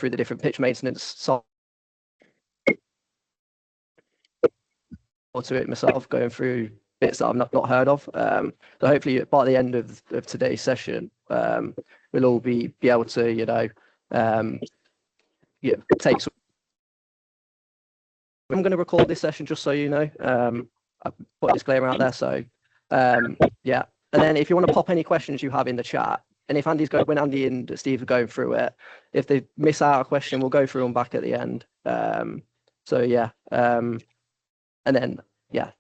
through the different pitch maintenance side to it myself, going through bits that I've not heard of. So hopefully by the end of today's session, we'll all be able to, take some. I'm going to record this session just so you know. I put a disclaimer out there. So yeah, and then if you want to pop any questions you have in the chat, and if when Andy and Steve are going through it, if they miss out a question, we'll go through them back at the end. So yeah, and then yeah,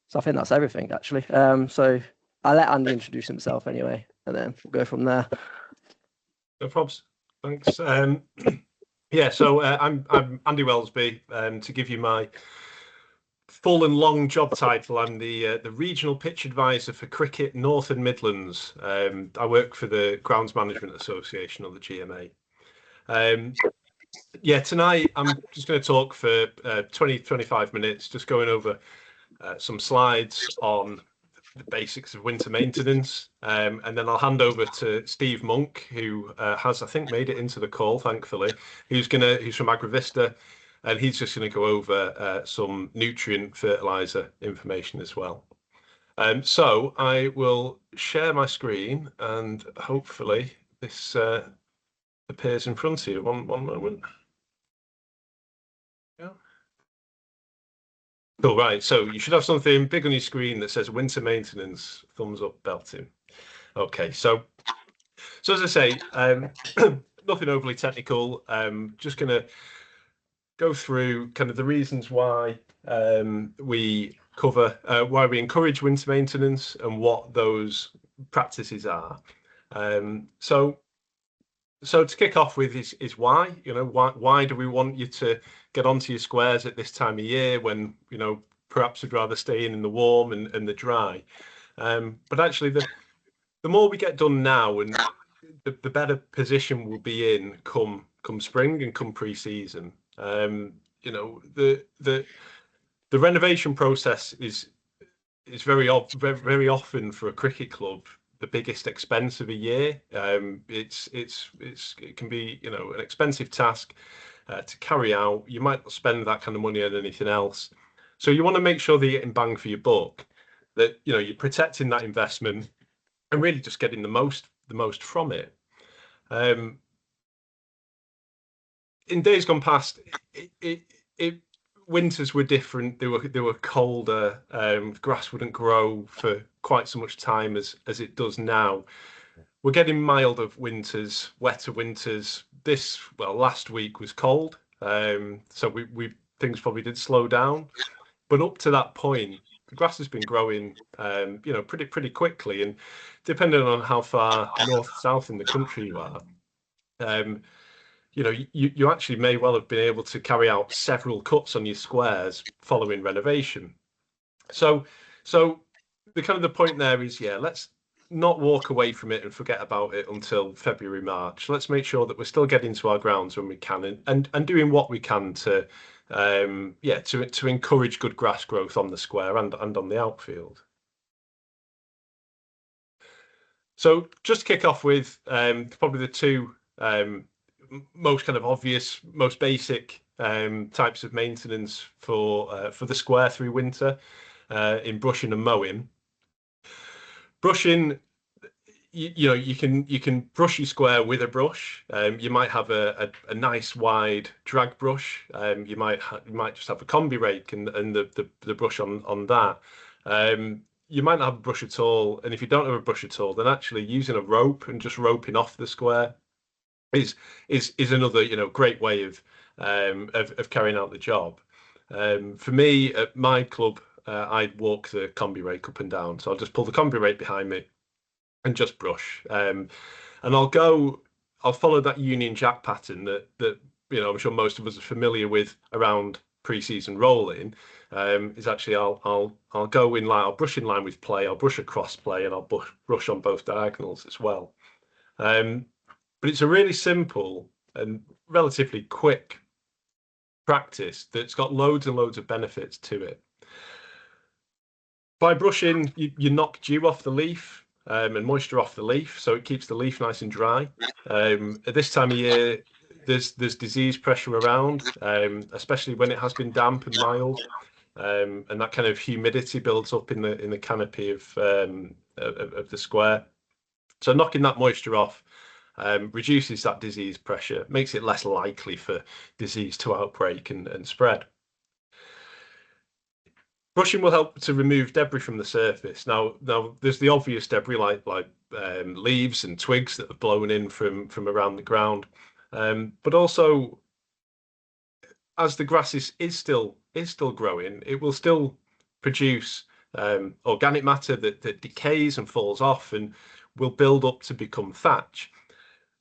so I think that's everything actually. So I'll let Andy introduce himself anyway, and then we'll go from there. No probs. Thanks. Yeah, so I'm Andy Welsby. To give you my full and long job title, I'm the regional pitch advisor for cricket North and Midlands. I work for the Grounds Management Association, or the GMA. Yeah, tonight I'm just going to talk for 20-25 minutes, just going over some slides on the basics of winter maintenance, and then I'll hand over to Steve Monk, who has, I think, made it into the call, thankfully. He's from Agrovista, and he's just going to go over some nutrient fertilizer information as well. So I will share my screen, and hopefully this appears in front of you. One moment. Yeah. Cool, right. So you should have something big on your screen that says winter maintenance, thumbs up, belting. Okay, so as I say, nothing overly technical. Just going to go through kind of the reasons why we encourage winter maintenance and what those practices are. So to kick off with is why, why do we want you to get onto your squares at this time of year when, perhaps you'd rather stay in the warm and the dry. But actually the more we get done now, and the better position we'll be in come spring and come pre-season. The renovation process is very often for a cricket club the biggest expense of a year. It can be an expensive task to carry out. You might not spend that kind of money on anything else, so you want to make sure that you're getting bang for your buck, that you're protecting that investment and really just getting the most from it. In days gone past, winters were different. They were colder. Grass wouldn't grow for quite so much time as it does now. We're getting milder winters, wetter winters. Last week was cold, so things probably did slow down. But up to that point, the grass has been growing, pretty quickly. And depending on how far north south in the country you are, you actually may well have been able to carry out several cuts on your squares following renovation. So the point there is, let's not walk away from it and forget about it until February, March. Let's make sure that we're still getting to our grounds when we can and doing what we can to encourage good grass growth on the square and on the outfield. So just to kick off with probably the two most kind of obvious, most basic types of maintenance for the square through winter in brushing and mowing. Brushing, you can brush your square with a brush. You might have a nice wide drag brush. You might just have a combi rake and the brush on that. You might not have a brush at all, and if you don't have a brush at all, then actually using a rope and just roping off the square is another great way of carrying out the job. For me at my club, I walk the combi rake up and down, so I'll just pull the combi rake behind me and just brush. And I'll follow that Union Jack pattern that I'm sure most of us are familiar with around pre-season rolling. Is actually I'll go in line, I'll brush in line with play, I'll brush across play, and I'll brush on both diagonals as well. But it's a really simple and relatively quick practice that's got loads and loads of benefits to it. By brushing, you knock dew off the leaf and moisture off the leaf, so it keeps the leaf nice and dry. At this time of year, there's disease pressure around, especially when it has been damp and mild, and that kind of humidity builds up in the canopy of the square. So knocking that moisture off reduces that disease pressure, makes it less likely for disease to outbreak and spread. Brushing will help to remove debris from the surface. Now there's the obvious debris like leaves and twigs that have blown in from around the ground, but also as the grass is still growing, it will still produce organic matter that decays and falls off and will build up to become thatch.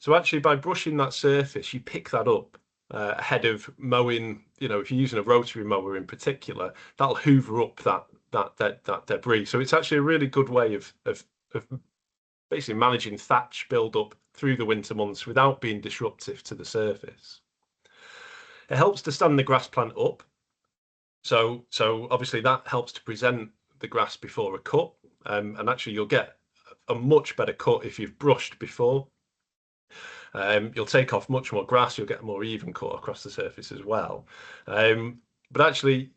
So actually, by brushing that surface, you pick that up ahead of mowing. You know, if you're using a rotary mower in particular, that'll hoover up that debris. So it's actually a really good way of basically managing thatch build up through the winter months without being disruptive to the surface. It helps to stand the grass plant up. So obviously that helps to present the grass before a cut, and actually you'll get a much better cut if you've brushed before. You'll take off much more grass, you'll get a more even cut across the surface as well. But actually,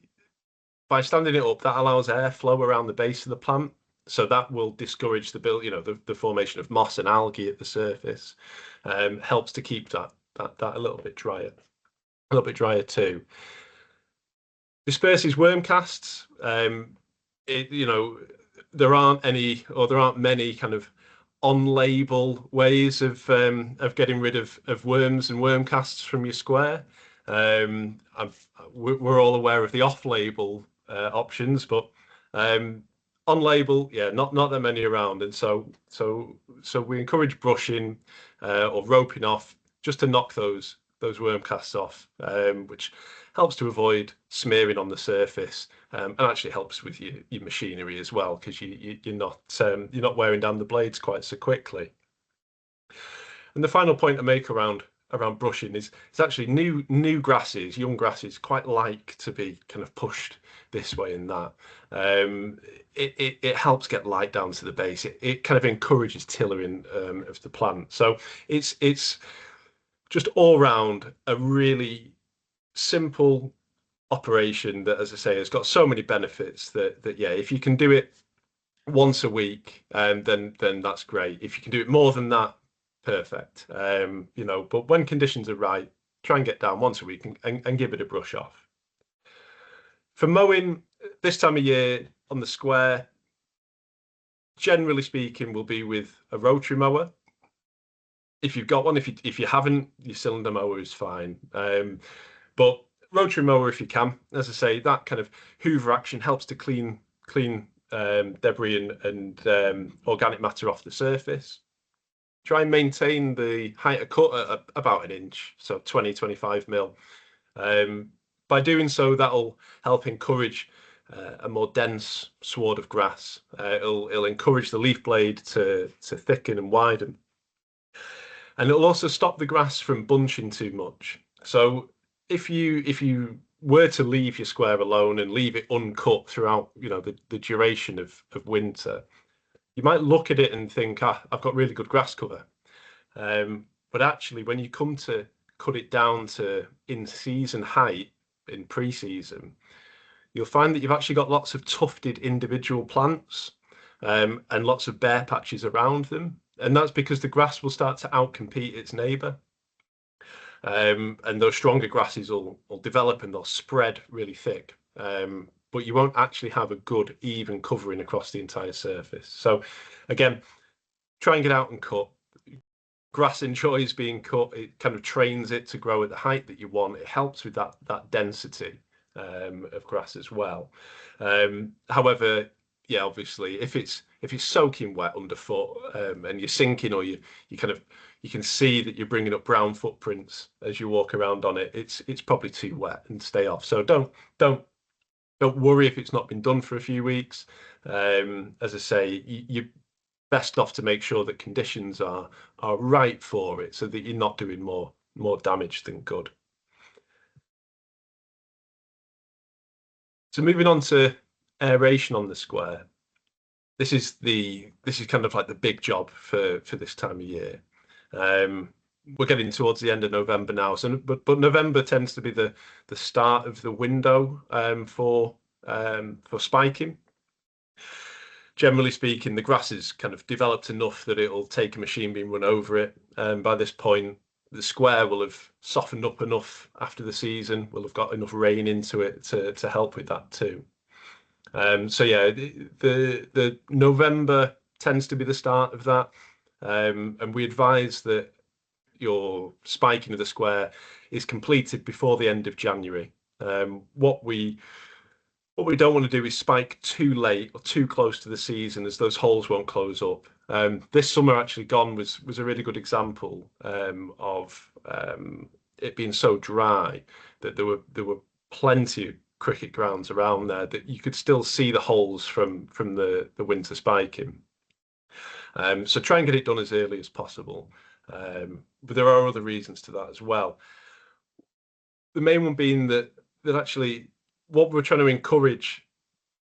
by standing it up, that allows airflow around the base of the plant. So that will discourage the build, the formation of moss and algae at the surface. Helps to keep that a little bit drier too. Disperses worm casts. There aren't many kind of on-label ways of getting rid of worms and worm casts from your square. We're all aware of the off-label options, but on-label, not that many around, and so we encourage brushing or roping off just to knock those worm casts off, which helps to avoid smearing on the surface, and actually helps with your machinery as well, because you're not wearing down the blades quite so quickly. And the final point I make around brushing is it's actually new grasses, young grasses, quite like to be kind of pushed this way and that. It helps get light down to the base. It kind of encourages tillering of the plant. So it's just all round a really simple operation that, as I say, has got so many benefits that if you can do it once a week, then that's great. If you can do it more than that, perfect. But when conditions are right, try and get down once a week and give it a brush off. For mowing this time of year on the square, generally speaking, will be with a rotary mower. If you've got one, if you haven't, your cylinder mower is fine. But rotary mower if you can. As I say, that kind of hoover action helps to clean debris and organic matter off the surface. Try and maintain the height of cut at about an inch, so 20-25 mil. By doing so, that'll help encourage a more dense sward of grass. It'll encourage the leaf blade to thicken and widen, and it'll also stop the grass from bunching too much. So if you were to leave your square alone and leave it uncut throughout the duration of winter, you might look at it and think, I've got really good grass cover. But actually, when you come to cut it down to in-season height, in pre-season, you'll find that you've actually got lots of tufted individual plants and lots of bare patches around them. And that's because the grass will start to outcompete its neighbour. And those stronger grasses will develop and they'll spread really thick. But you won't actually have a good even covering across the entire surface. So again, try and get out and cut. Grass enjoys being cut. It kind of trains it to grow at the height that you want. It helps with that density of grass as well. However, obviously, if it's soaking wet underfoot and you're sinking, or you can see that you're bringing up brown footprints as you walk around on it, it's probably too wet and stay off. So don't worry if it's not been done for a few weeks. As I say, you're best off to make sure that conditions are right for it, so that you're not doing more damage than good. So moving on to aeration on the square. This is kind of like the big job for this time of year. we're getting towards the end of November now. So, but November tends to be the start of the window for spiking. Generally speaking, the grass is kind of developed enough that it'll take a machine beam run over it. And by this point, the square will have softened up enough after the season. We'll have got enough rain into it to help with that too. So yeah, the November tends to be the start of that. And we advise that your spiking of the square is completed before the end of January. What we don't want to do is spike too late or too close to the season, as those holes won't close up. This summer actually gone was a really good example of it being so dry that there were plenty of cricket grounds around there that you could still see the holes from the winter spiking. So try and get it done as early as possible. But there are other reasons to that as well. The main one being that actually what we're trying to encourage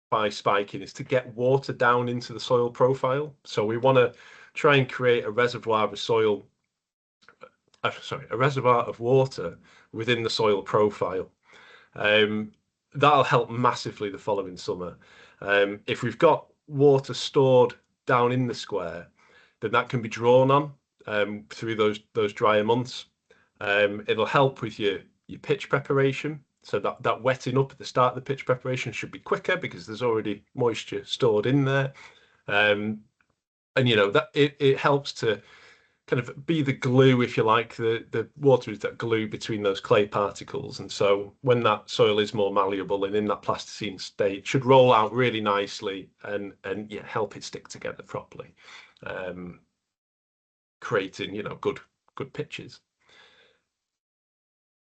by spiking is to get water down into the soil profile. So we want to try and create a reservoir of soil, a reservoir of water within the soil profile. That'll help massively the following summer. If we've got water stored down in the square, then that can be drawn on through those drier months. It'll help with your pitch preparation. So that wetting up at the start of the pitch preparation should be quicker because there's already moisture stored in there. And you know that it helps to kind of be the glue, if you like. The water is that glue between those clay particles, and so when that soil is more malleable and in that plasticine state, it should roll out really nicely and yeah, help it stick together properly, creating good pitches.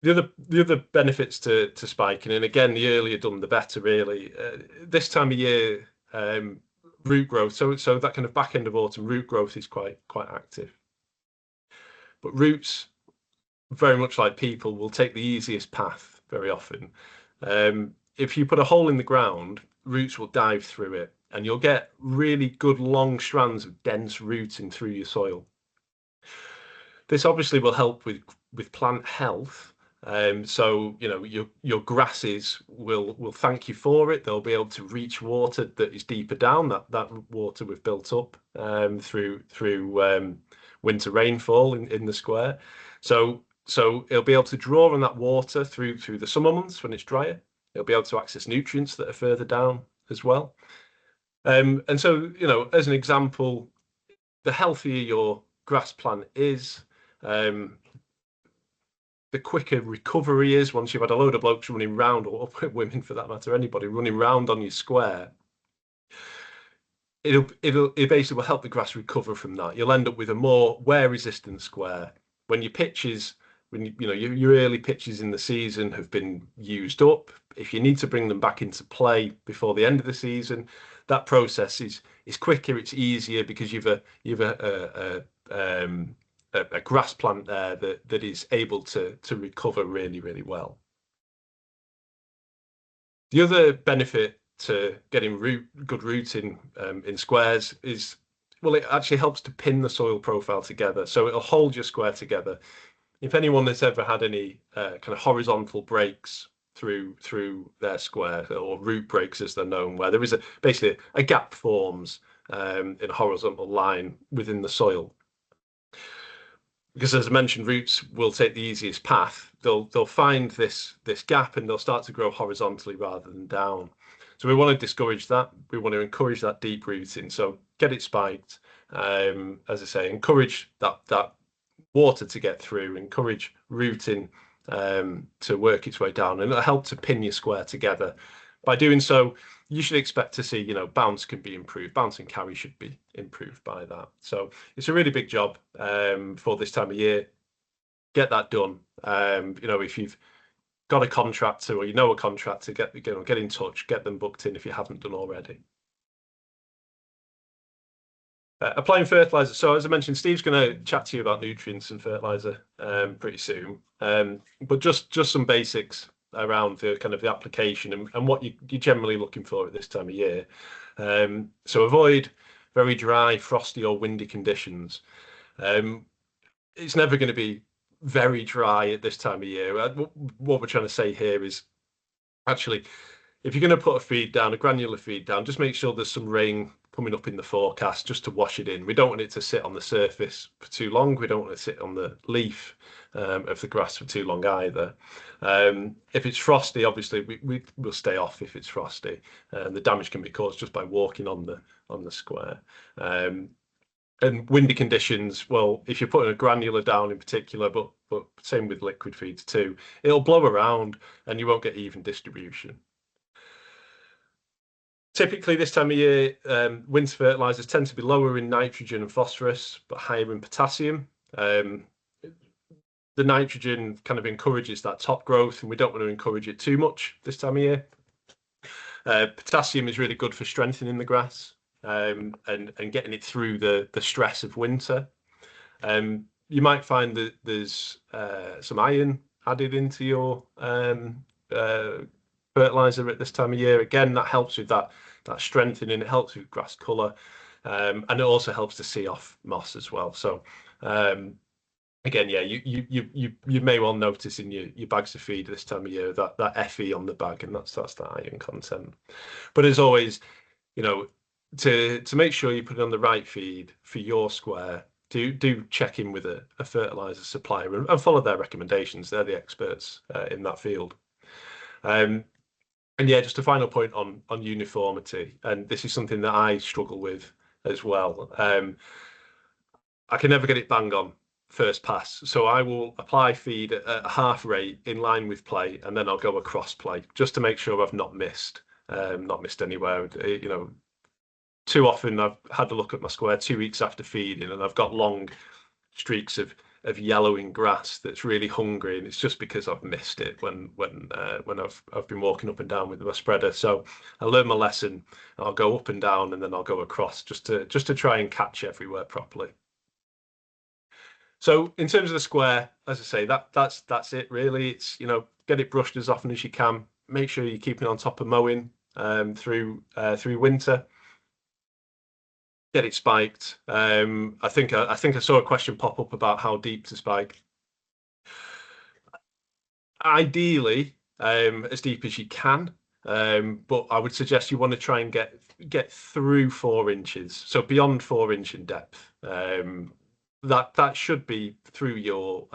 The other benefits to spiking, and again, the earlier done, the better, really. This time of year, root growth, so that kind of back end of autumn, root growth is quite active. But roots, very much like people, will take the easiest path very often. If you put a hole in the ground, roots will dive through it, and you'll get really good long strands of dense rooting through your soil. This obviously will help with plant health. So your grasses will thank you for it. They'll be able to reach water that is deeper down, that water we've built up through winter rainfall in the square. So it'll be able to draw on that water through the summer months when it's drier. It'll be able to access nutrients that are further down as well. And so as an example, the healthier your grass plant is, the quicker recovery is once you've had a load of blokes running round, or women for that matter, anybody running round on your square. It basically will help the grass recover from that. You'll end up with a more wear-resistant square. When your pitches, your early pitches in the season have been used up, if you need to bring them back into play before the end of the season, that process is quicker. It's easier because you've a grass plant there that is able to recover really, really well. The other benefit to getting good rooting in squares is, well, it actually helps to pin the soil profile together. So it'll hold your square together. If anyone has ever had any kind of horizontal breaks through their square, or root breaks as they're known, where there is basically a gap forms in a horizontal line within the soil. Because as I mentioned, roots will take the easiest path. They'll find this gap and they'll start to grow horizontally rather than down. So we want to discourage that. We want to encourage that deep rooting. So get it spiked. As I say, encourage that water to get through. Encourage rooting to work its way down, and it'll help to pin your square together. By doing so, you should expect to see, bounce can be improved. Bounce and carry should be improved by that. So it's a really big job for this time of year. Get that done. If you've got a contractor or a contractor, get in touch, get them booked in if you haven't done already. Applying fertilizer. So as I mentioned, Steve's going to chat to you about nutrients and fertilizer pretty soon. But just some basics around the kind of the application and what you're generally looking for at this time of year. So avoid very dry, frosty or windy conditions. it's never going to be very dry at this time of year. What we're trying to say here is actually, if you're going to put a feed down, a granular feed down, just make sure there's some rain coming up in the forecast just to wash it in. We don't want it to sit on the surface for too long. We don't want it to sit on the leaf of the grass for too long either. If it's frosty, obviously we will stay off if it's frosty. The damage can be caused just by walking on the square. And windy conditions, well, if you're putting a granular down in particular, but same with liquid feeds too, it'll blow around and you won't get even distribution. Typically, this time of year, winter fertilizers tend to be lower in nitrogen and phosphorus, but higher in potassium. The nitrogen kind of encourages that top growth, and we don't want to encourage it too much this time of year. Potassium is really good for strengthening the grass and getting it through the stress of winter. You might find that there's some iron added into your fertilizer at this time of year. Again, that helps with that strengthening. It helps with grass colour, and it also helps to see off moss as well. So again, yeah, you may well notice in your bags of feed this time of year that Fe on the bag, and that's the iron content. But as always, you know, to make sure you put it on the right feed for your square, do check in with a fertilizer supplier and follow their recommendations. They're the experts in that field. And yeah, just a final point on uniformity, and this is something that I struggle with as well. I can never get it bang on first pass, so I will apply feed at a half rate in line with play, and then I'll go across play just to make sure I've not missed anywhere. You know, too often I've had a look at my square 2 weeks after feeding, and I've got long streaks of yellowing grass that's really hungry, and it's just because I've missed it when I've been walking up and down with my spreader. So I learn my lesson. I'll go up and down, and then I'll go across just to try and catch everywhere properly. So in terms of the square, as I say, that's it really. It's, you know, get it brushed as often as you can. Make sure you're keeping on top of mowing through winter. Get it spiked. I think I saw a question pop up about how deep to spike. Ideally, as deep as you can, but I would suggest you want to try and get through 4 inches, so beyond 4 inch in depth. That should be through your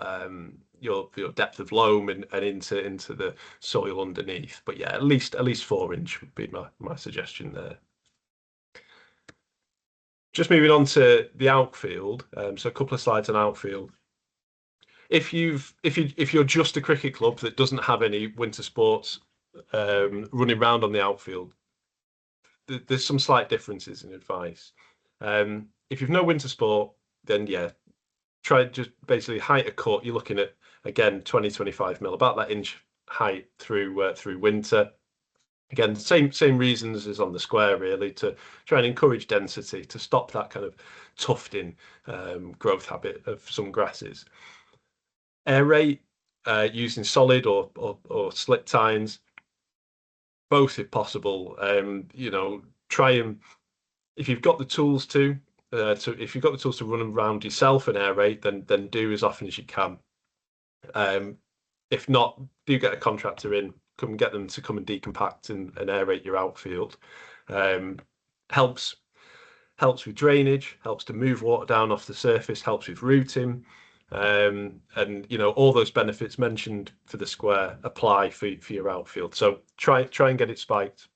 depth of loam and into the soil underneath. But yeah, at least 4 inch would be my suggestion there. Just moving on to the outfield, so a couple of slides on outfield. If you're just a cricket club that doesn't have any winter sports running around on the outfield, there's some slight differences in advice. If you've no winter sport, then yeah, try just basically height of cut. You're looking at, again, 20-25 mil, about that inch height through winter. Again, same reasons as on the square, really, to try and encourage density, to stop that kind of tufting growth habit of some grasses. Aerate using solid or slick tines, both if possible. You know, try and, if you've got the tools to run around yourself and aerate, then do as often as you can. If not, do get a contractor in. Get them to come and decompact and aerate your outfield. Helps with drainage, helps to move water down off the surface, helps with rooting, and you know, all those benefits mentioned for the square apply for your outfield. So try and get it spiked,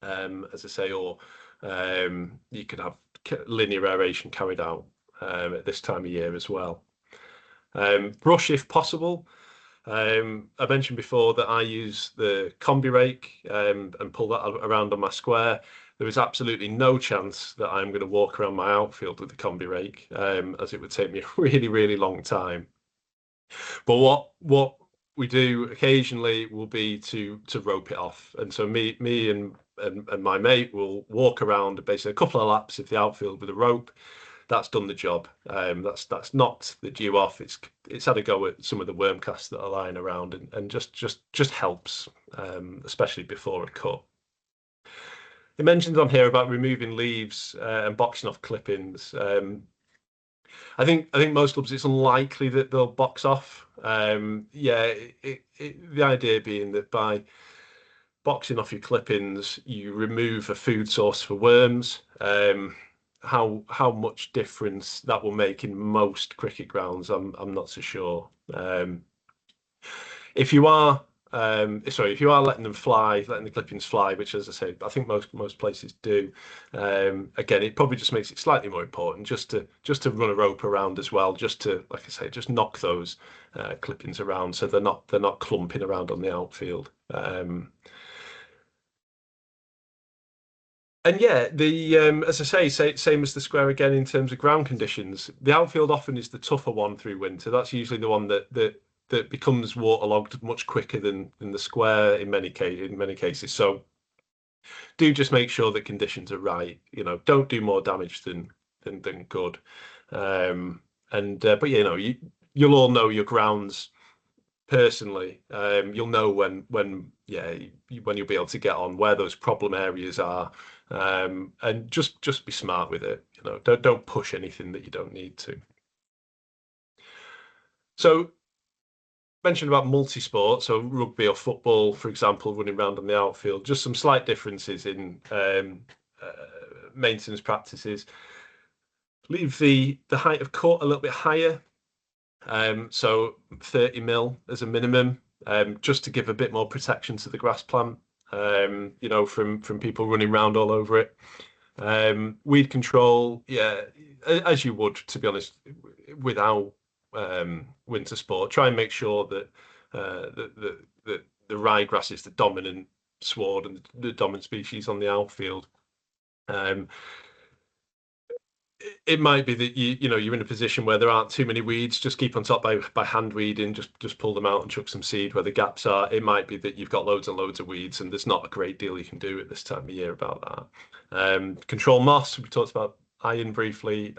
as I say, or you could have linear aeration carried out at this time of year as well. Brush if possible. I mentioned before that I use the combi rake and pull that around on my square. There is absolutely no chance that I'm going to walk around my outfield with the combi rake, as it would take me a really, really long time. But what we do occasionally will be to rope it off, and so me and my mate will walk around basically a couple of laps of the outfield with a rope. That's done the job. That's knocked the dew off. It's had a go at some of the worm casts that are lying around, and just helps, especially before a cut. It mentions on here about removing leaves and boxing off clippings. I think most clubs, it's unlikely that they'll box off. Yeah, the idea being that by boxing off your clippings, you remove a food source for worms. How much difference that will make in most cricket grounds, I'm not so sure. If you are if you are letting them fly, letting the clippings fly, which, as I say, I think most places do. Again, it probably just makes it slightly more important just to run a rope around as well, just to, like I say, just knock those clippings around so they're not clumping around on the outfield. And yeah, the as I say, same as the square again in terms of ground conditions. The outfield often is the tougher one through winter. That's usually the one that becomes waterlogged much quicker than the square in many cases. So do just make sure that conditions are right. Don't do more damage than good. But you'll all know your grounds personally. You'll know when you'll be able to get on where those problem areas are, and just be smart with it. Don't push anything that you don't need to. So, mentioned about multi-sport, so rugby or football, for example, running around on the outfield. Just some slight differences in maintenance practices. Leave the height of cut a little bit higher. So 30 mil as a minimum, just to give a bit more protection to the grass plant, from people running around all over it. Weed control, yeah, as you would, to be honest, without winter sport. Try and make sure that the ryegrass is the dominant sward and the dominant species on the outfield. It might be that you're in a position where there aren't too many weeds. Just keep on top by hand weeding. Just pull them out and chuck some seed where the gaps are. It might be that you've got loads and loads of weeds, and there's not a great deal you can do at this time of year about that. Control moss. We talked about iron briefly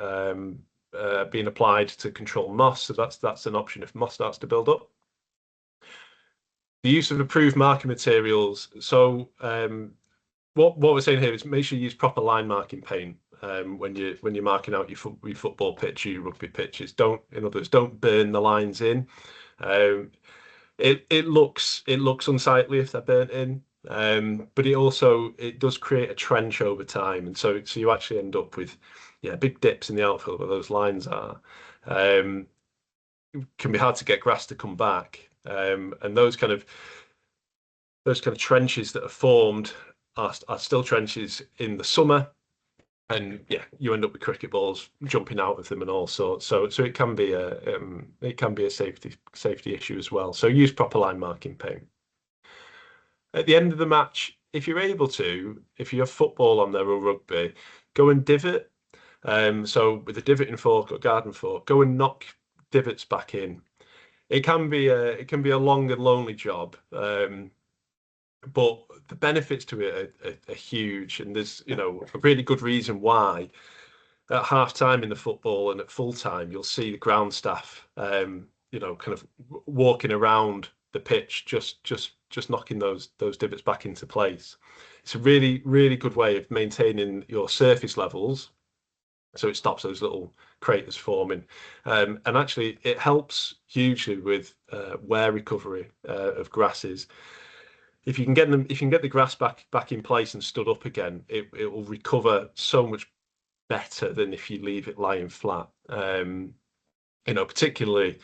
being applied to control moss, so that's an option if moss starts to build up. The use of approved marking materials. So what we're saying here is make sure you use proper line marking paint. When you're marking out your football pitch, your rugby pitches, in other words, don't burn the lines in. It looks unsightly if they're burnt in, but it does create a trench over time, and so you actually end up with big dips in the outfield where those lines are. It can be hard to get grass to come back, and those kind of trenches that are formed are still trenches in the summer. And you end up with cricket balls jumping out of them and all sorts. So it can be a safety issue as well. So use proper line marking paint. At the end of the match, if you're able to, if you have football on there or rugby, go and divot. So with a divoting fork or garden fork, go and knock divots back in. It can be a long and lonely job. But the benefits to it are huge, and there's a really good reason why. At half time in the football and at full time, you'll see the ground staff, kind of walking around the pitch, just knocking those divots back into place. It's a really, really good way of maintaining your surface levels, so it stops those little craters forming, and actually it helps hugely with wear recovery of grasses. If you can get the grass back in place and stood up again, it will recover so much better than if you leave it lying flat. Particularly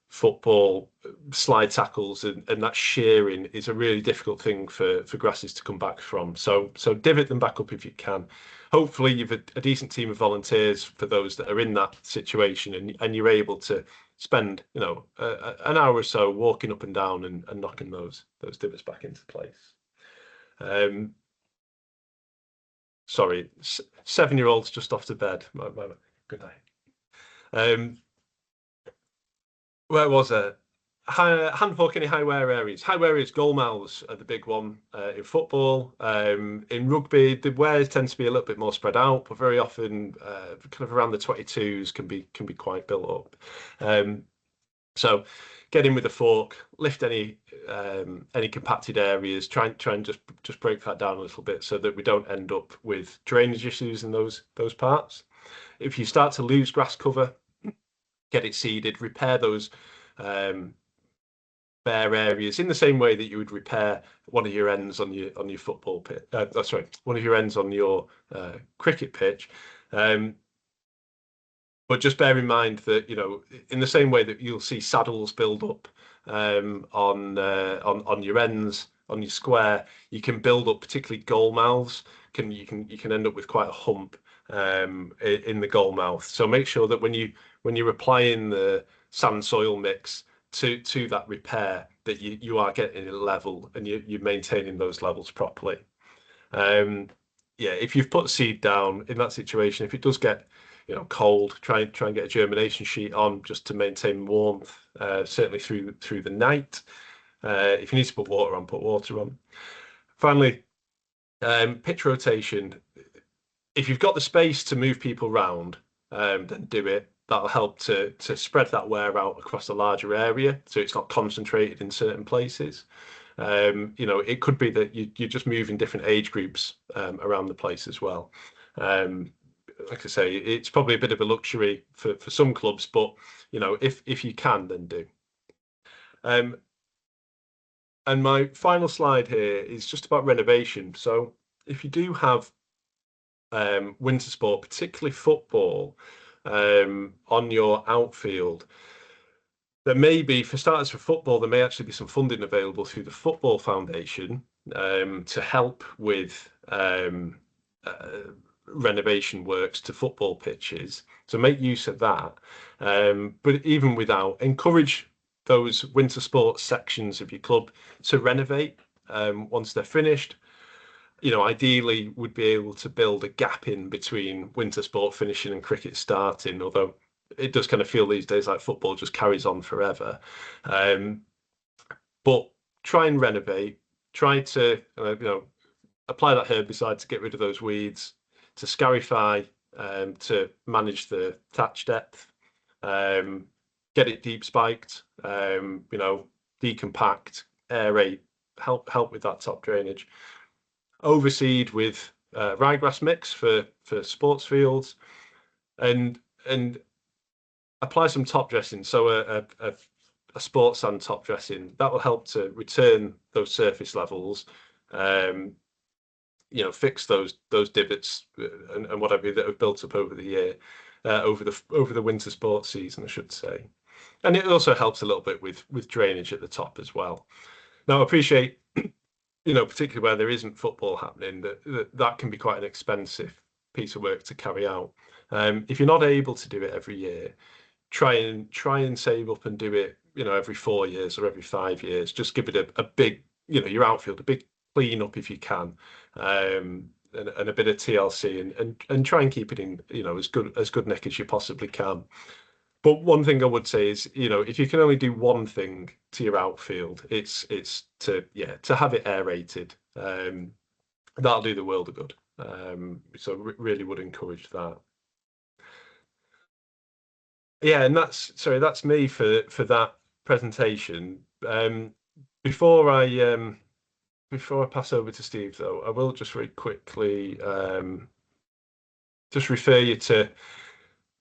football, slide tackles, and that shearing is a really difficult thing for grasses to come back from. So divot them back up if you can. Hopefully you've a decent team of volunteers for those that are in that situation, and you're able to spend an hour or so walking up and down and knocking those divots back into place. Sorry, 7-year-old's just off to bed. Good night. Where was it? Hand fork any high wear areas. High wear areas, goal mouths are the big one in football. In rugby, the wears tend to be a little bit more spread out, but very often kind of around the 22s can be quite built up. So get in with a fork, lift any compacted areas, try and just break that down a little bit so that we don't end up with drainage issues in those parts. If you start to lose grass cover, get it seeded, repair those bare areas in the same way that you would repair one of your ends on your football pitch. Sorry, one of your ends on your cricket pitch. But just bear in mind that, you know, in the same way that you'll see saddles build up on your ends, on your square, you can build up particularly goal mouths. You can end up with quite a hump in the goal mouth. So make sure that when you're applying the sand soil mix to that repair, that you are getting it level and you're maintaining those levels properly. Yeah, if you've put seed down in that situation, if it does get, you know, cold, try and get a germination sheet on just to maintain warmth, certainly through the night. If you need to put water on, put water on. Finally, pitch rotation. If you've got the space to move people around, then do it. That'll help to spread that wear out across a larger area, so it's not concentrated in certain places. You know, it could be that you're just moving different age groups around the place as well. Like I say, it's probably a bit of a luxury for some clubs, but you know, if you can, then do. And my final slide here is just about renovation. So if you do have winter sport, particularly football, on your outfield, there may be, for starters, for football, there may actually be some funding available through the Football Foundation to help with renovation works to football pitches. So make use of that. But even without, encourage those winter sports sections of your club to renovate once they're finished. You know, ideally would be able to build a gap in between winter sport finishing and cricket starting, although it does kind of feel these days like football just carries on forever. But try and renovate, try to, you know, apply that herbicide to get rid of those weeds, to scarify, to manage the thatch depth, get it deep spiked, you know, decompact, aerate, help with that top drainage. Overseed with ryegrass mix for sports fields, and apply some top dressing. So a sports sand top dressing that will help to return those surface levels. You know, fix those divots and whatever that have built up over the year, over the winter sports season, I should say. And it also helps a little bit with drainage at the top as well. Now, I appreciate, you know, particularly where there isn't football happening, that can be quite an expensive piece of work to carry out. If you're not able to do it every year, try and save up and do it, you know, every 4 years or every 5 years. Just give it a big, you know, your outfield, a big clean up if you can, and a bit of TLC, and try and keep it in, you know, as good nick as you possibly can. But one thing I would say is, you know, if you can only do one thing to your outfield, it's to have it aerated. That'll do the world of good. So really would encourage that. Yeah, and that's me for that presentation. Before I pass over to Steve, though, I will just very quickly just refer you to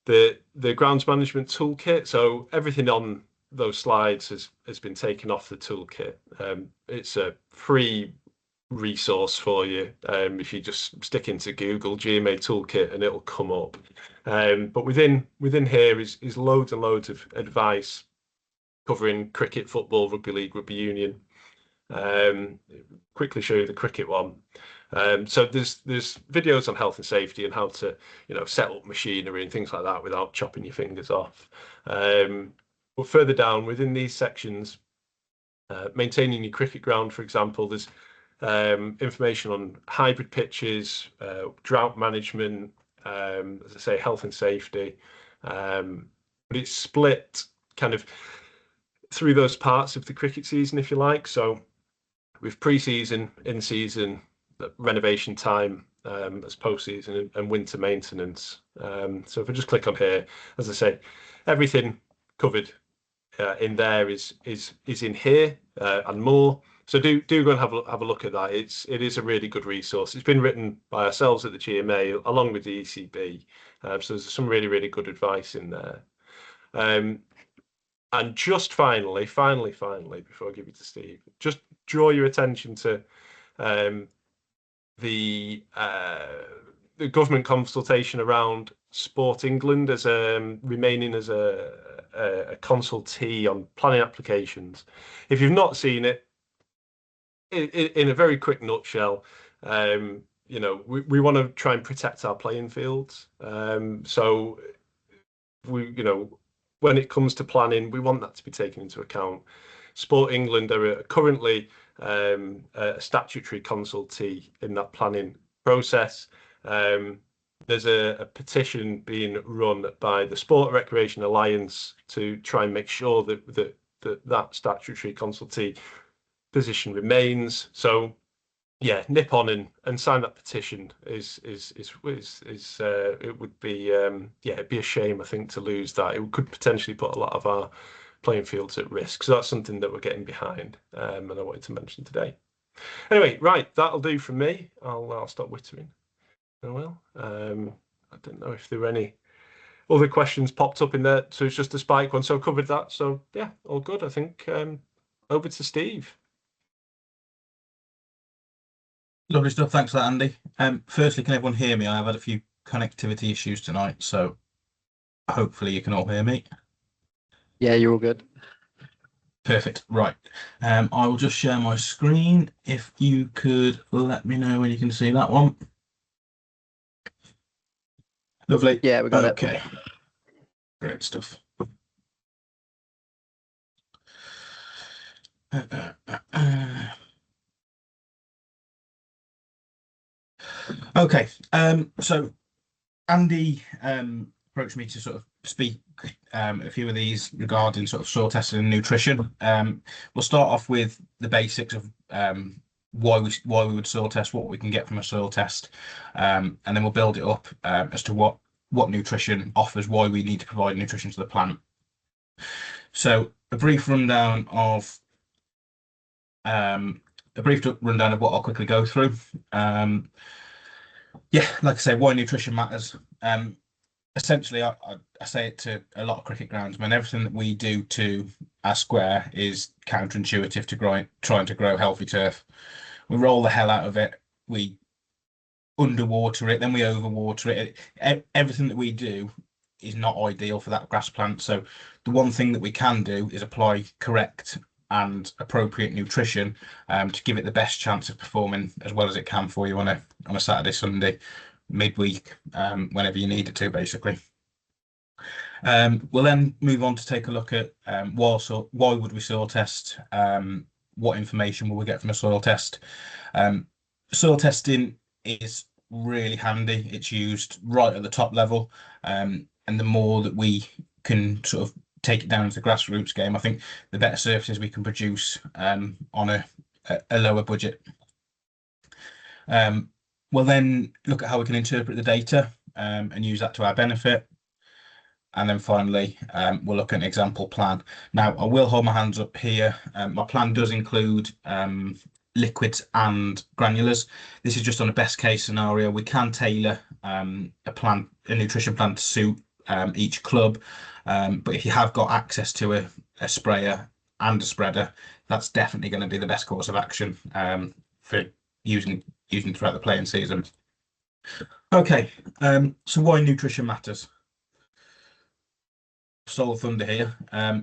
the grounds management toolkit. So everything on those slides has been taken off the toolkit. It's a free resource for you. If you just stick into Google GMA toolkit and it'll come up. But within here is loads and loads of advice covering cricket, football, rugby league, rugby union. Quickly show you the cricket one. So there's videos on health and safety and how to, you know, set up machinery and things like that without chopping your fingers off. But further down within these sections, maintaining your cricket ground, for example, there's information on hybrid pitches, drought management, as I say, health and safety. But it's split kind of through those parts of the cricket season, if you like. So with pre-season, in-season, renovation time, as post-season, and winter maintenance. So if I just click on here, as I say, everything covered in there is in here and more. So do go and have a look at that. It is a really good resource. It's been written by ourselves at the GMA along with the ECB. So there's some really good advice in there. And just finally, before I give you to Steve, just draw your attention to the government consultation around Sport England as remaining as a consultee on planning applications. If you've not seen it, in a very quick nutshell, we want to try and protect our playing fields. So when it comes to planning, we want that to be taken into account. Sport England are currently a statutory consultee in that planning process. There's a petition being run by the Sport and Recreation Alliance to try and make sure that statutory consultee position remains. So yeah, nip on and sign that petition. It would be it'd be a shame, I think, to lose that. It could potentially put a lot of our playing fields at risk. So that's something that we're getting behind, and I wanted to mention today. Anyway, right, that'll do from me. I'll stop wittering. Oh well. I don't know if there were any other questions popped up in there. So it's just a Spike one. So I covered that. So yeah, all good. I think over to Steve. Lovely stuff. Thanks for that, Andy. Firstly, can everyone hear me? I've had a few connectivity issues tonight, so hopefully you can all hear me. Yeah, you're all good. Perfect. Right. I will just share my screen. If you could let me know when you can see that one. Lovely. Yeah, we got it. Okay. Great stuff. Okay. So Andy approached me to sort of speak a few of these regarding sort of soil testing and nutrition. We'll start off with the basics of why we would soil test, what we can get from a soil test, and then we'll build it up as to what nutrition offers, why we need to provide nutrition to the plant. So a brief rundown of what I'll quickly go through. Yeah, like I say, why nutrition matters. Essentially, I say it to a lot of cricket groundsmen. Everything that we do to our square is counterintuitive to trying to grow healthy turf. We roll the hell out of it. We underwater it, then we overwater it. Everything that we do is not ideal for that grass plant. So the one thing that we can do is apply correct and appropriate nutrition to give it the best chance of performing as well as it can for you on a Saturday, Sunday, midweek, whenever you need it to, basically. We'll then move on to take a look at why would we soil test, what information will we get from a soil test. Soil testing is really handy. It's used right at the top level, and the more that we can sort of take it down into the grassroots game, I think the better surfaces we can produce on a lower budget. We'll then look at how we can interpret the data and use that to our benefit. And then finally, we'll look at an example plan. Now, I will hold my hands up here. My plan does include liquids and granulars. This is just on a best case scenario. We can tailor a nutrition plan to suit each club. But if you have got access to a sprayer and a spreader, that's definitely going to be the best course of action for using throughout the playing season. Okay, so why nutrition matters. Stole the thunder here.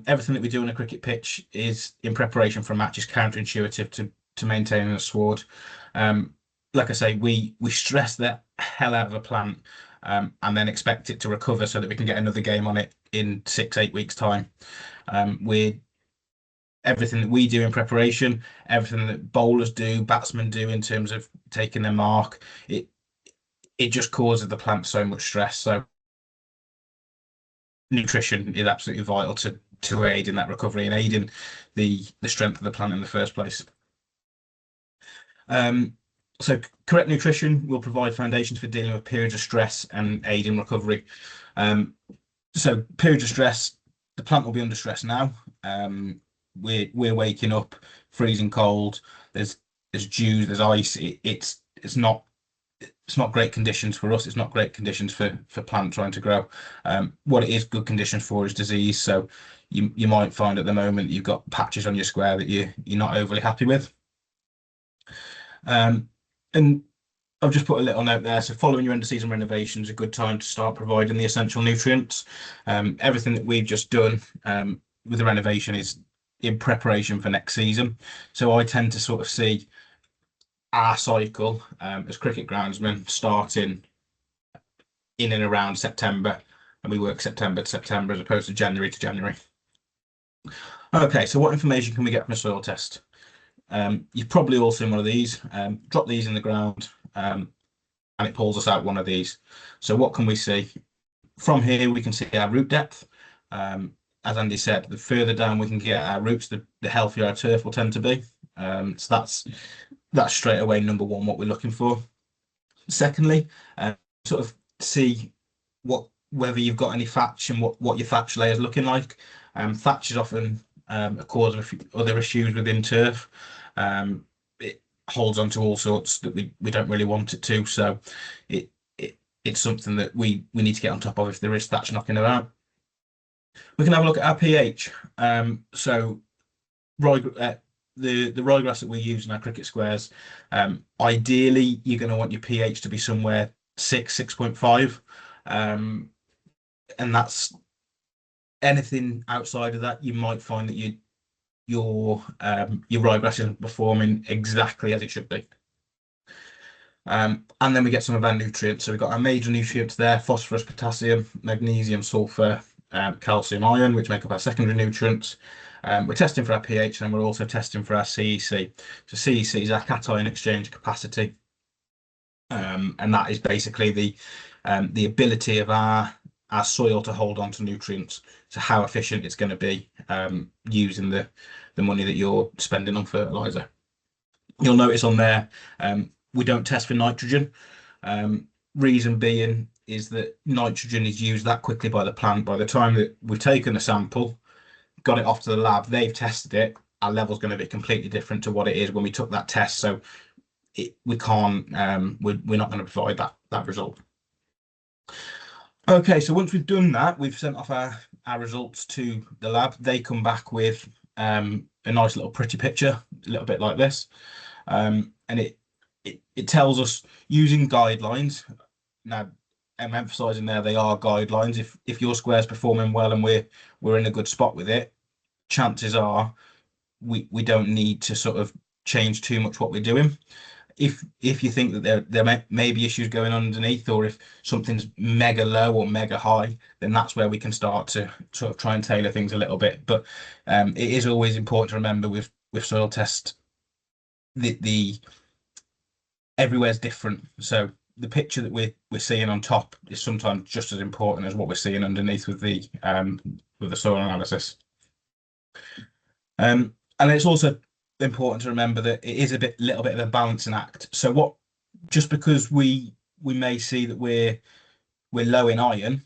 Everything that we do on a cricket pitch is in preparation for a match is counterintuitive to maintaining a sward. Like I say, we stress the hell out of a plant and then expect it to recover so that we can get another game on it in 6-8 weeks time. Everything that we do in preparation, everything that bowlers do, batsmen do in terms of taking their mark, it just causes the plant so much stress. So nutrition is absolutely vital to aid in that recovery and aid in the strength of the plant in the first place. So correct nutrition will provide foundations for dealing with periods of stress and aid in recovery. So periods of stress, the plant will be under stress now. We're waking up freezing cold. There's dew, there's ice. It's not it's not great conditions for us. It's not great conditions for plant trying to grow. What it is good conditions for is disease. So you might find at the moment you've got patches on your square that you're not overly happy with. And I've just put a little note there. So following your end of season renovation is a good time to start providing the essential nutrients. Everything that we've just done with the renovation is in preparation for next season. So I tend to sort of see our cycle as cricket groundsmen starting in and around September, and we work September to September as opposed to January to January. Okay, so what information can we get from a soil test? You've probably all seen one of these. Drop these in the ground and it pulls us out one of these. So what can we see? From here we can see our root depth. As Andy said, the further down we can get our roots, the healthier our turf will tend to be. So that's straight away number one, what we're looking for. Secondly, sort of see whether you've got any thatch and what your thatch layer is looking like. Thatch is often a cause of a few other issues within turf. It holds on to all sorts that we don't really want it to, so it's something that we need to get on top of if there is thatch knocking around. We can have a look at our pH. So the ryegrass that we use in our cricket squares, ideally you're going to want your pH to be somewhere 6.5, and that's anything outside of that you might find that your ryegrass isn't performing exactly as it should be. And then we get some of our nutrients. So we've got our major nutrients there: phosphorus, potassium, magnesium, sulfur, calcium, iron, which make up our secondary nutrients. We're testing for our pH, and we're also testing for our CEC. So CEC is our cation exchange capacity, and that is basically the ability of our soil to hold on to nutrients. So how efficient it's going to be using the money that you're spending on fertilizer. You'll notice on there we don't test for nitrogen. Reason being is that nitrogen is used that quickly by the plant. By the time that we've taken a sample, got it off to the lab, they've tested it, our level's going to be completely different to what it is when we took that test. So we can't, we're not going to provide that result. Okay, so once we've done that, we've sent off our results to the lab. They come back with a nice little pretty picture, a little bit like this, and it tells us using guidelines. Now, I'm emphasising there they are guidelines. If your square's performing well and we're in a good spot with it, chances are we don't need to sort of change too much what we're doing. If you think that there may be issues going on underneath, or if something's mega low or mega high, then that's where we can start to sort of try and tailor things a little bit. But it is always important to remember with soil test, the everywhere's different. So the picture that we're seeing on top is sometimes just as important as what we're seeing underneath with the soil analysis. And it's also important to remember that it is a little bit of a balancing act. So just because we may see that we're low in iron,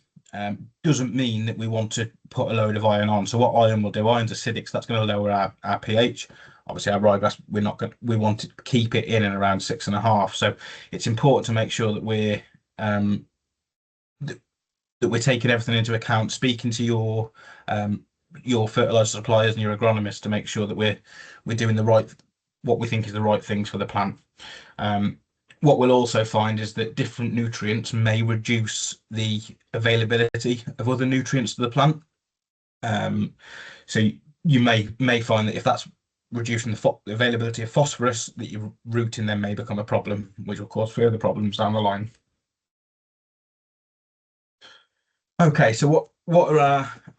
doesn't mean that we want to put a load of iron on. So what iron will do? Iron's acidic, so that's going to lower our pH. Obviously, our ryegrass, we want to keep it in and around 6.5. So it's important to make sure that we're taking everything into account, speaking to your fertilizer suppliers and your agronomists to make sure that we're doing what we think is the right things for the plant. What we'll also find is that different nutrients may reduce the availability of other nutrients to the plant. So you may find that if that's reducing the availability of phosphorus, that your rooting then may become a problem, which will cause further problems down the line. Okay, so what are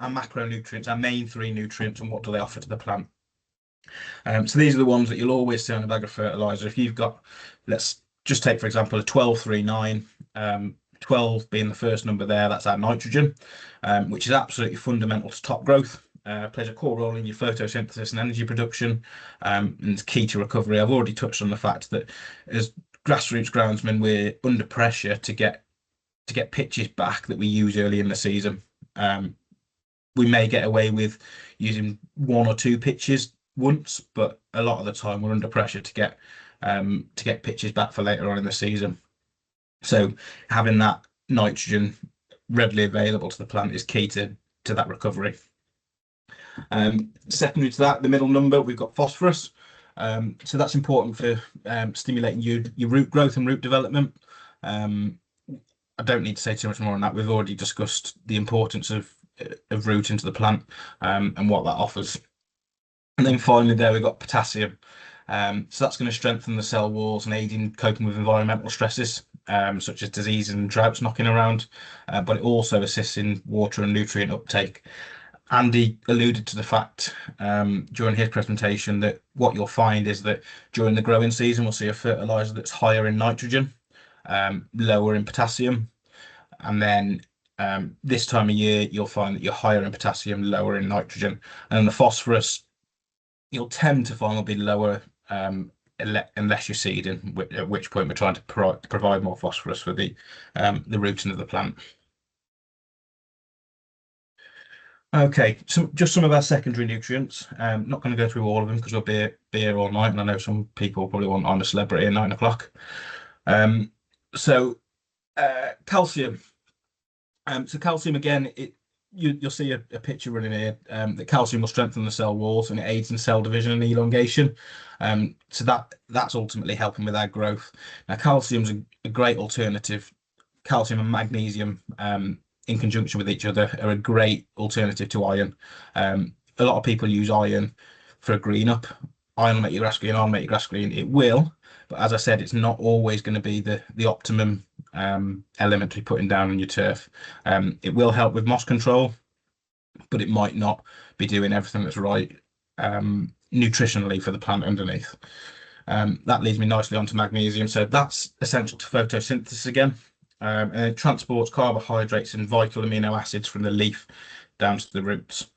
our macronutrients, our main three nutrients, and what do they offer to the plant? So these are the ones that you'll always see on a bag of fertilizer. If you've got, let's just take for example a 1239, 12 being the first number there, that's our nitrogen, which is absolutely fundamental to top growth. Plays a core role in your photosynthesis and energy production, and it's key to recovery. I've already touched on the fact that as grassroots groundsmen, we're under pressure to get pitches back that we use early in the season. We may get away with using 1 or 2 pitches once, but a lot of the time we're under pressure to get pitches back for later on in the season. So having that nitrogen readily available to the plant is key to that recovery. Secondary to that, the middle number, we've got phosphorus. So that's important for stimulating your root growth and root development. I don't need to say too much more on that. We've already discussed the importance of root into the plant and what that offers. And then finally there we've got potassium. So that's going to strengthen the cell walls and aid in coping with environmental stresses, such as disease and droughts knocking around, but it also assists in water and nutrient uptake. Andy alluded to the fact during his presentation that what you'll find is that during the growing season, we'll see a fertilizer that's higher in nitrogen, lower in potassium. And then this time of year, you'll find that you're higher in potassium, lower in nitrogen. And the phosphorus, you'll tend to find will be lower unless you're seeding, at which point we're trying to provide more phosphorus for the rooting of the plant. Okay, so just some of our secondary nutrients. Not going to go through all of them because we'll be here all night, and I know some people probably want I'm a Celebrity at 9 o'clock. Calcium. So calcium again, you'll see a picture running here that calcium will strengthen the cell walls and it aids in cell division and elongation. So that's ultimately helping with our growth. Now, calcium's a great alternative. Calcium and magnesium in conjunction with each other are a great alternative to iron. A lot of people use iron for a green up. Iron will make your grass green, iron will make your grass green. It will, but as I said, it's not always going to be the optimum element to be putting down on your turf. It will help with moss control, but it might not be doing everything that's right nutritionally for the plant underneath. That leads me nicely onto magnesium. So that's essential to photosynthesis again. And it transports carbohydrates and vital amino acids from the leaf down to the roots.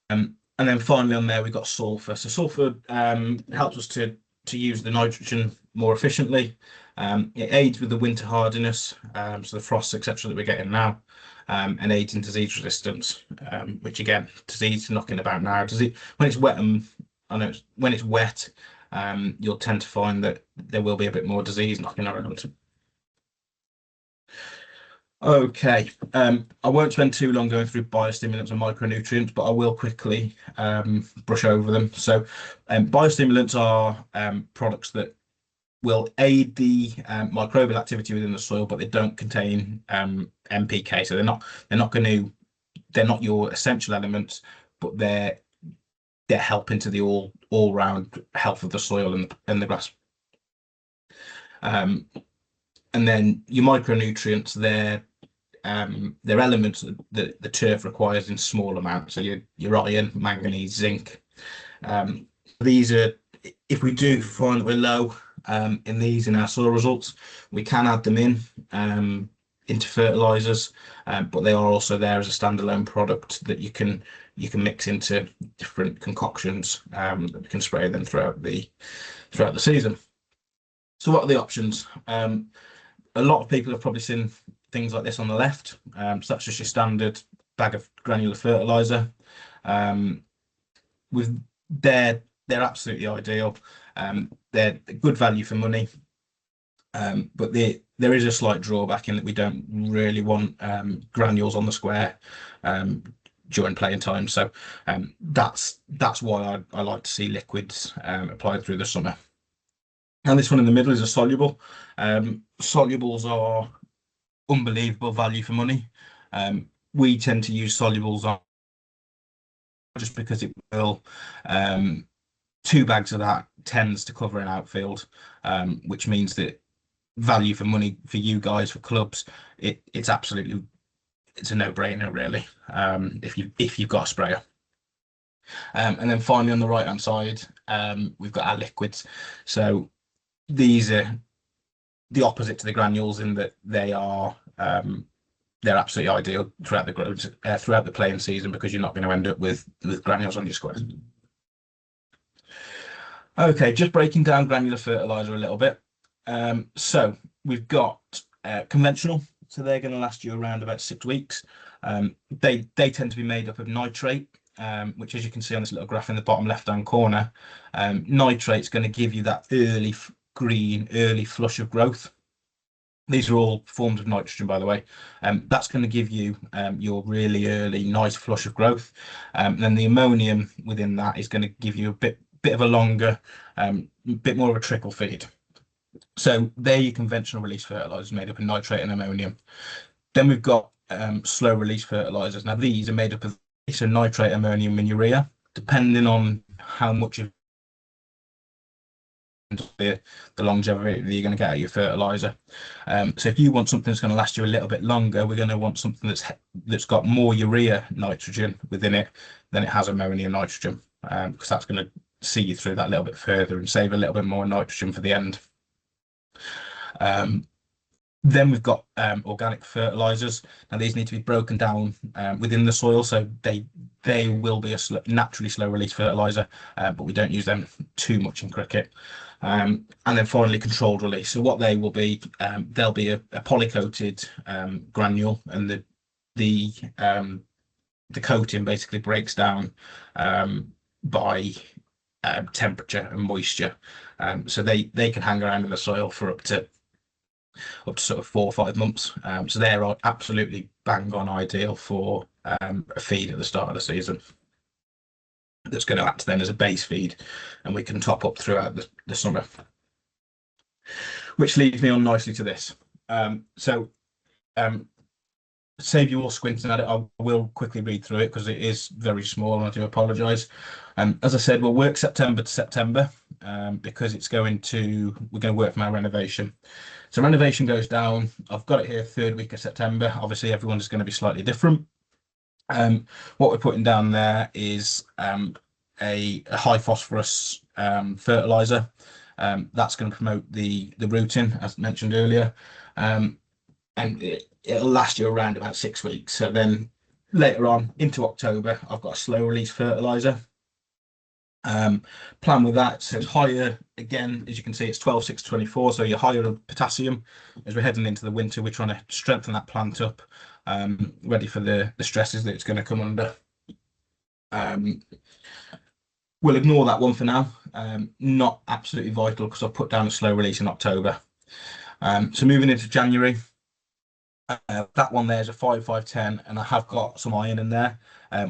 And then finally on there, we've got sulfur. So sulfur helps us to use the nitrogen more efficiently. It aids with the winter hardiness, so the frosts, etc., that we're getting now, and aids in disease resistance, which again, disease knocking about now. When it's wet, when it's wet, you'll tend to find that there will be a bit more disease knocking around. Okay, I won't spend too long going through biostimulants and micronutrients, but I will quickly brush over them. So biostimulants are products that will aid the microbial activity within the soil, but they don't contain NPK. So they're not your essential elements, but they're helping to the all-round health of the soil and the grass. And then your micronutrients, they're elements that the turf requires in small amounts. So your iron, manganese, zinc. These are, if we do find that we're low in our soil results, we can add them into fertilizers, but they are also there as a standalone product that you can mix into different concoctions that we can spray them throughout the season. So what are the options? A lot of people have probably seen things like this on the left. So that's just your standard bag of granular fertilizer. They're absolutely ideal. They're good value for money, but there is a slight drawback in that we don't really want granules on the square during playing time. So that's why I like to see liquids applied through the summer. And this one in the middle is a soluble. Solubles are unbelievable value for money. We tend to use solubles on just because it will 2 bags of that tends to cover an outfield, which means that value for money for you guys, for clubs, it's a no-brainer really, if you've got a sprayer. And then finally on the right hand side, we've got our liquids. So these are the opposite to the granules in that they're absolutely ideal throughout the playing season, because you're not going to end up with granules on your squares. Okay, just breaking down granular fertilizer a little bit. So we've got conventional, so they're going to last you around about 6 weeks. They tend to be made up of nitrate, which, as you can see on this little graph in the bottom left hand corner, nitrate's going to give you that early green, early flush of growth. These are all forms of nitrogen, by the way. That's going to give you your really early nice flush of growth. Then the ammonium within that is going to give you a bit of a longer, bit more of a trickle feed. So they're your conventional release fertilizers made up of nitrate and ammonium. Then we've got slow release fertilizers. Now these are made up of nitrate, ammonium, and urea, depending on how much of the longevity that you're going to get out of your fertilizer. So if you want something that's going to last you a little bit longer, we're going to want something that's got more urea nitrogen within it than it has ammonium nitrogen, because that's going to see you through that a little bit further and save a little bit more nitrogen for the end. Then we've got organic fertilizers. Now these need to be broken down within the soil, so they will be a naturally slow release fertilizer, but we don't use them too much in cricket. And then finally, controlled release. So what they will be, they'll be a polycoated granule, and the coating basically breaks down by temperature and moisture. So they can hang around in the soil for up to sort of 4 or 5 months. So they're absolutely bang on ideal for a feed at the start of the season. That's going to act then as a base feed, and we can top up throughout the summer. Which leads me on nicely to this. Save you all squinting at it, I will quickly read through it because it is very small and I do apologise. As I said, we'll work September to September because we're going to work from our renovation. So renovation goes down, I've got it here 3rd week of September. Obviously everyone is going to be slightly different. What we're putting down there is a high phosphorus fertiliser. That's going to promote the rooting, as mentioned earlier, and it'll last you around about 6 weeks. So then later on into October, I've got a slow release fertiliser. Plan with that, so it's higher again, as you can see, it's 12, 6, 24, so you're higher of potassium. As we're heading into the winter, we're trying to strengthen that plant up, ready for the stresses that it's going to come under. We'll ignore that one for now. Not absolutely vital because I've put down a slow release in October. So moving into January, that one there is a 5-5-10, and I have got some iron in there.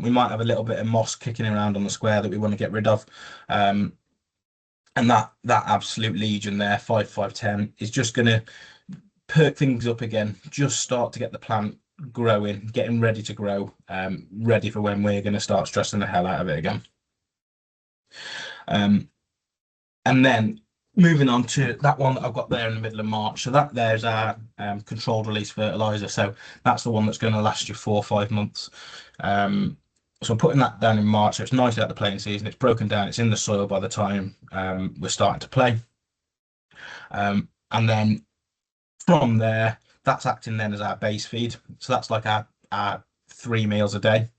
We might have a little bit of moss kicking around on the square that we want to get rid of. And that absolute legion there, 5-5-10, is just going to perk things up again, just start to get the plant growing, getting ready to grow, ready for when we're going to start stressing the hell out of it again. And then moving on to that one that I've got there in the middle of March. So that there's our controlled release fertilizer. So that's the one that's going to last you 4 or 5 months. So I'm putting that down in March. So it's nice at the playing season. It's broken down. It's in the soil by the time we're starting to play. And then from there, that's acting then as our base feed. So that's like our 3 meals a day.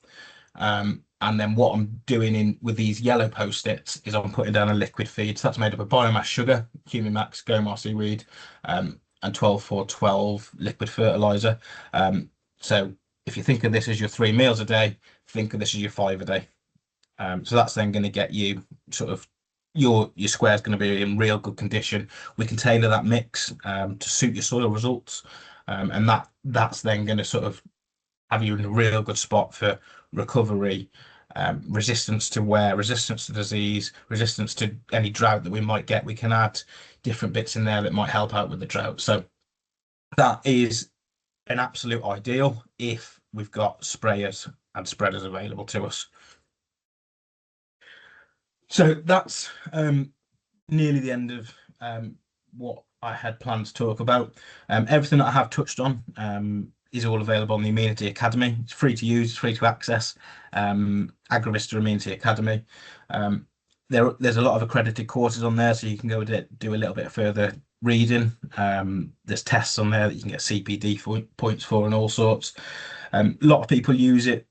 And then what I'm doing with these yellow post-its is I'm putting down a liquid feed. So that's made up of biomass sugar, Humimax, Gomar seaweed, and 12-4-12 liquid fertilizer. So if you think of this as your 3 meals a day, think of this as your 5 a day. So that's then going to get you sort of your square is going to be in real good condition. We can tailor that mix to suit your soil results, and that's then going to sort of have you in a real good spot for recovery, resistance to wear, resistance to disease, resistance to any drought that we might get. We can add different bits in there that might help out with the drought. So that is an absolute ideal if we've got sprayers and spreaders available to us. So that's nearly the end of what I had planned to talk about. Everything that I have touched on is all available on the Amenity Academy. It's free to use, it's free to access. Agrovista Amenity Academy. There's a lot of accredited courses on there, so you can go do a little bit further reading. There's tests on there that you can get CPD points for and all sorts. A lot of people use it,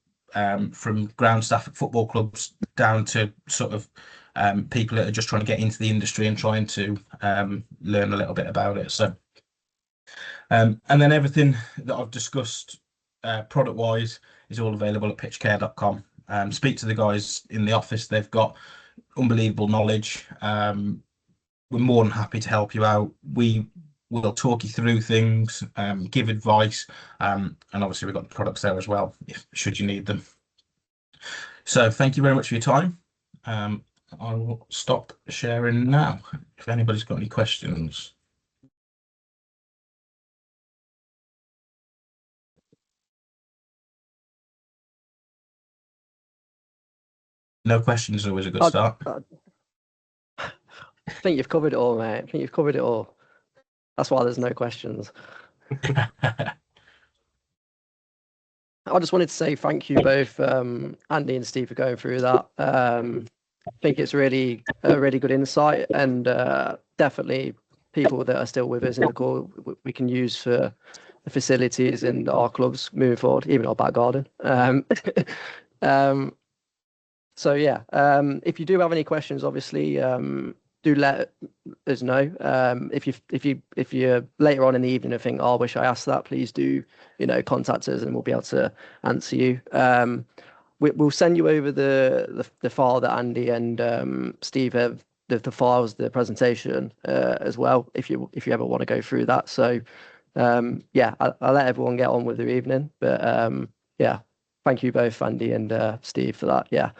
from ground staff at football clubs down to sort of people that are just trying to get into the industry and trying to learn a little bit about it. So, and then everything that I've discussed product wise is all available at pitchcare.com. Speak to the guys in the office, they've got unbelievable knowledge. We're more than happy to help you out. We we'll talk you through things, give advice, and obviously we've got the products there as well, should you need them. So thank you very much for your time. I will stop sharing now if anybody's got any questions. No questions is always a good start. I think you've covered it all, mate. I think you've covered it all. That's why there's no questions. I just wanted to say thank you both, Andy and Steve, for going through that. I think it's really a really good insight, and definitely people that are still with us in the call we can use for the facilities and our clubs moving forward, even our back garden. So yeah, if you do have any questions, obviously do let us know. If you're later on in the evening and think, oh, I wish I asked that, please do, contact us and we'll be able to answer you. We'll send you over the file that Andy and Steve have, the files, the presentation as well, if you ever want to go through that. So yeah, I'll let everyone get on with their evening. But yeah, thank you both, Andy and Steve, for that. Yeah.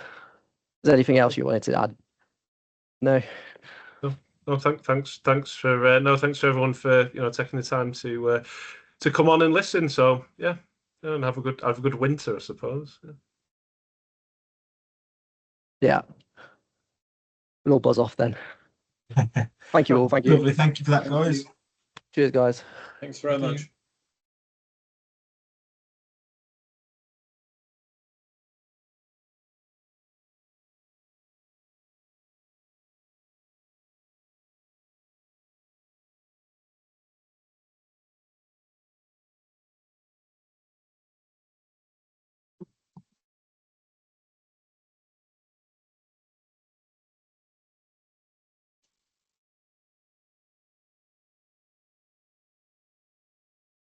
Is there anything else you wanted to add? No. No, thanks for everyone for taking the time to come on and listen. So yeah, and have a good winter, I suppose. Yeah. We'll all buzz off then. Thank you all. Thank you. Lovely. Thank you for that, guys. Cheers, guys. Thanks very much.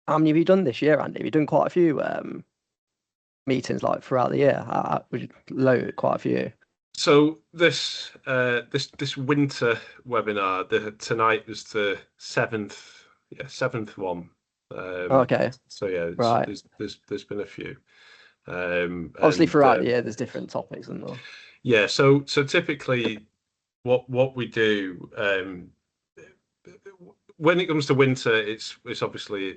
How many have you done this year, Andy? Have you done quite a few meetings like throughout the year? Quite a few. So this winter webinar, tonight was the seventh one. Okay. So yeah, right. There's been a few. Obviously, throughout the year, there's different topics, isn't there? Yeah. So typically, what we do when it comes to winter, it's obviously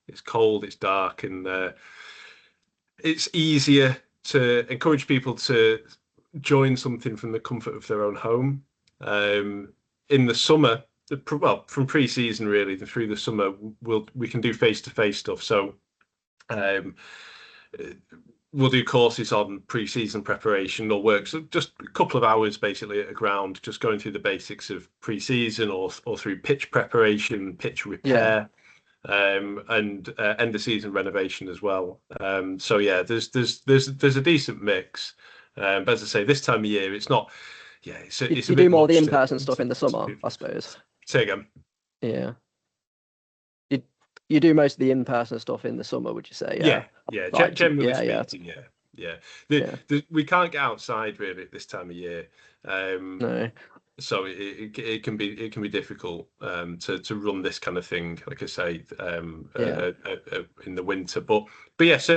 it's cold, it's dark, and it's easier to encourage people to join something from the comfort of their own home. In the summer, from pre-season really through the summer, we can do face-to-face stuff. So we'll do courses on pre-season preparation or work. So just a couple of hours basically at a ground, just going through the basics of pre-season or through pitch preparation, pitch repair. And end of season renovation as well. So yeah, there's a decent mix. But as I say, this time of year, it's not. Yeah, it's you a do bit more of the much in-person stuff in the summer, I suppose. Say again. Yeah. You do most of the in-person stuff in the summer, would you say? Yeah. Like, generally speaking, yeah. We can't get outside really at this time of year. No. So it can be difficult to run this kind of thing, like I say, in the winter. But yeah, certainly.